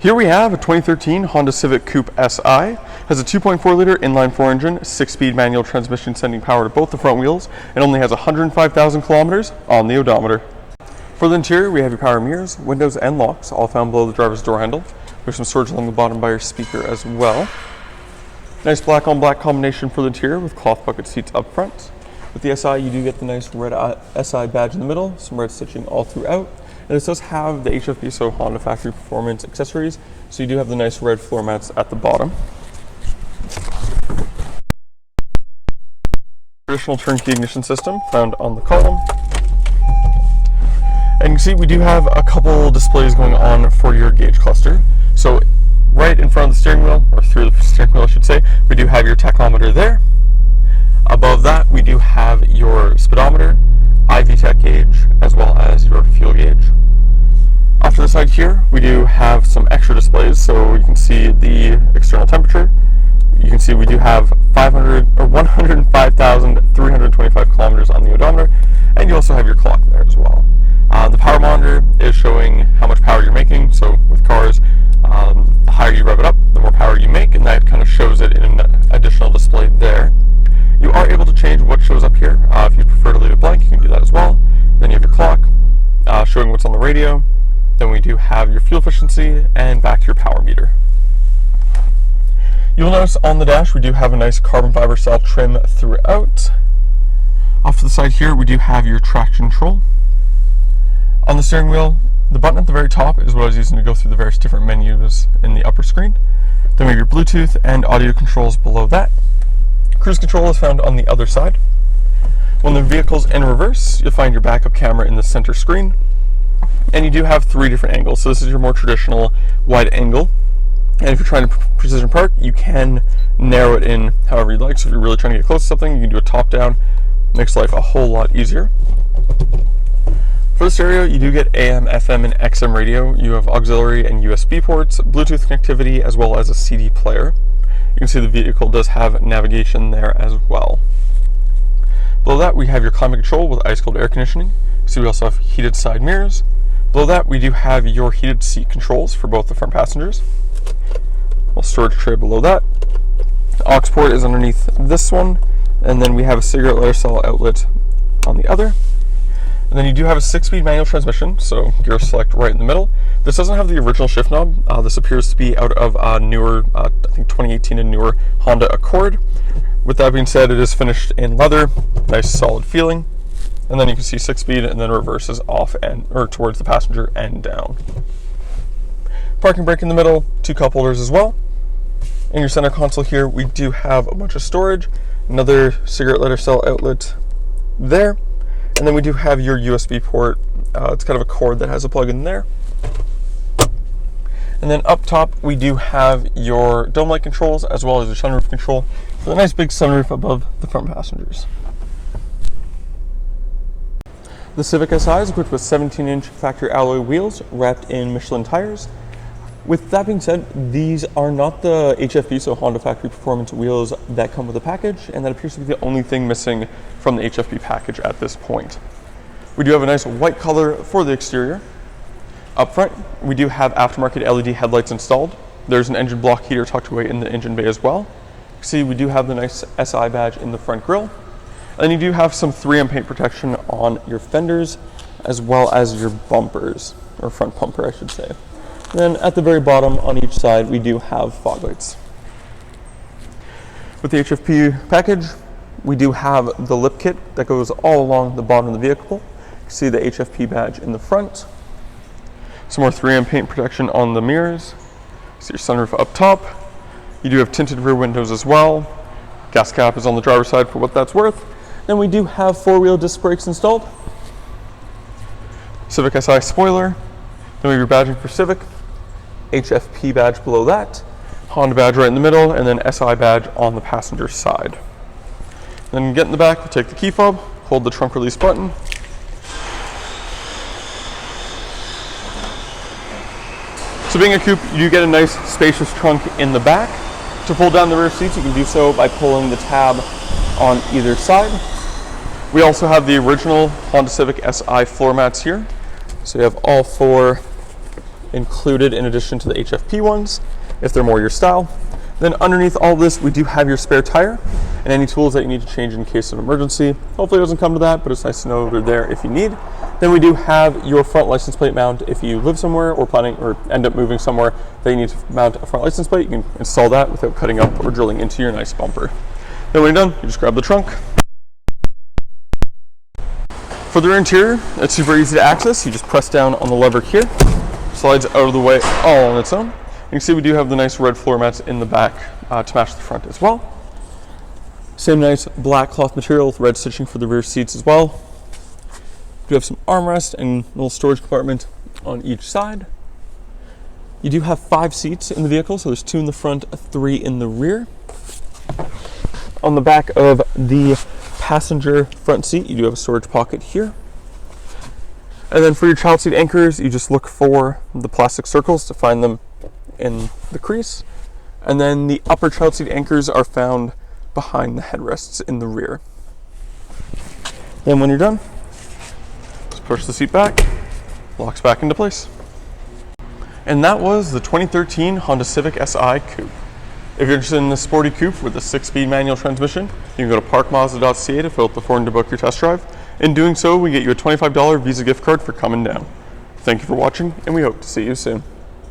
Here we have a 2013 Honda Civic Coupe Si. Has a 2.4 liter inline-4 engine, 6-speed manual transmission sending power to both the front wheels, and only has 105,000 kilometers on the odometer. For the interior, we have your power mirrors, windows, and locks, all found below the driver's door handle. There's some storage along the bottom by your speaker as well. Nice black on black combination for the interior with cloth bucket seats up front. With the SI, you do get the nice red SI badge in the middle, some red stitching all throughout. And this does have the HFP, so Honda Factory Performance accessories, so you do have the nice red floor mats at the bottom. Traditional turnkey ignition system found on the column. And you can see we do have a couple displays going on for your gauge cluster. So right in front of the steering wheel, or through the steering wheel I should say, we do have your tachometer there. Above that we do have your speedometer, IV-Tech gauge, as well as your fuel gauge. Off to the side here, we do have some extra displays, so you can see the external temperature. You can see we do have 105,325 kilometers on the odometer, and you also have your clock there as well. The power monitor is showing how much power you're making, so with cars, the higher you rev it up, the more power you make, and that kind of shows it in an additional display there. You are able to change what shows up here. If you prefer to leave it blank, you can do that as well. Then you have your clock, showing what's on the radio. Then we do have your fuel efficiency and back to your power meter. You'll notice on the dash we do have a nice carbon fiber style trim throughout. Off to the side here we do have your traction control. On the steering wheel, the button at the very top is what I was using to go through the various different menus in the upper screen. Then we have your Bluetooth and audio controls below that. Cruise control is found on the other side. When the vehicle's in reverse, you'll find your backup camera in the center screen. And you do have 3 different angles. So this is your more traditional wide angle. And if you're trying to precision park, you can narrow it in however you'd like. So if you're really trying to get close to something, you can do a top down. Makes life a whole lot easier. For the stereo, you do get AM, FM, and XM radio. You have auxiliary and USB ports, Bluetooth connectivity, as well as a CD player. You can see the vehicle does have navigation there as well. Below that, we have your climate control with ice cold air conditioning. So we also have heated side mirrors. Below that, we do have your heated seat controls for both the front passengers. Storage tray below that. The aux port is underneath this one, and then we have a cigarette lighter cell outlet on the other. And then you do have a 6-speed manual transmission, so gear select right in the middle. This doesn't have the original shift knob. This appears to be out of a newer, I think 2018 and newer Honda Accord. With that being said, it is finished in leather, nice solid feeling. And then you can see 6-speed, and then reverses off and or towards the passenger and down. Parking brake in the middle, 2 cup holders as well. In your center console here, we do have a bunch of storage, another cigarette lighter cell outlet there, and then we do have your USB port. It's kind of a cord that has a plug in there. And then up top, we do have your dome light controls as well as your sunroof control for the nice big sunroof above the front passengers. The Civic Si is equipped with 17-inch factory alloy wheels wrapped in Michelin tires. With that being said, these are not the HFP, so Honda Factory Performance wheels that come with the package, and that appears to be the only thing missing from the HFP package at this point. We do have a nice white color for the exterior. Up front, we do have aftermarket LED headlights installed. There's an engine block heater tucked away in the engine bay as well. You see, we do have the nice SI badge in the front grille. And you do have some 3M paint protection on your fenders, as well as your bumpers, or front bumper, I should say. And then at the very bottom on each side, we do have fog lights. With the HFP package, we do have the lip kit that goes all along the bottom of the vehicle. You can see the HFP badge in the front. Some more 3M paint protection on the mirrors. See your sunroof up top. You do have tinted rear windows as well. Gas cap is on the driver's side for what that's worth. Then we do have 4-wheel disc brakes installed. Civic Si spoiler. Then we have your badging for Civic. HFP badge below that. Honda badge right in the middle, and then SI badge on the passenger side. Then get in the back, we'll take the key fob, hold the trunk release button. So being a coupe, you get a nice spacious trunk in the back. To pull down the rear seats, you can do so by pulling the tab on either side. We also have the original Honda Civic Si floor mats here. So you have all 4 included in addition to the HFP ones, if they're more your style. Then underneath all this, we do have your spare tire and any tools that you need to change in case of an emergency. Hopefully it doesn't come to that, but it's nice to know they're there if you need. Then we do have your front license plate mount. If you live somewhere or planning or end up moving somewhere that you need to mount a front license plate, you can install that without cutting up or drilling into your nice bumper. Then when you're done, you just grab the trunk. For the rear interior, it's super easy to access. You just press down on the lever here, slides out of the way all on its own. You can see we do have the nice red floor mats in the back to match the front as well. Same nice black cloth material with red stitching for the rear seats as well. You have some armrest and a little storage compartment on each side. You do have 5 seats in the vehicle, so there's 2 in the front, 3 in the rear. On the back of the passenger front seat, you do have a storage pocket here. And then for your child seat anchors, you just look for the plastic circles to find them in the crease. And then the upper child seat anchors are found behind the headrests in the rear. Then when you're done, just push the seat back, locks back into place. And that was the 2013 Honda Civic Si Coupe. If you're interested in this sporty coupe with a 6-speed manual transmission, you can go to parkmazda.ca to fill out the form to book your test drive. In doing so, we get you a $25 Visa gift card for coming down. Thank you for watching, and we hope to see you soon.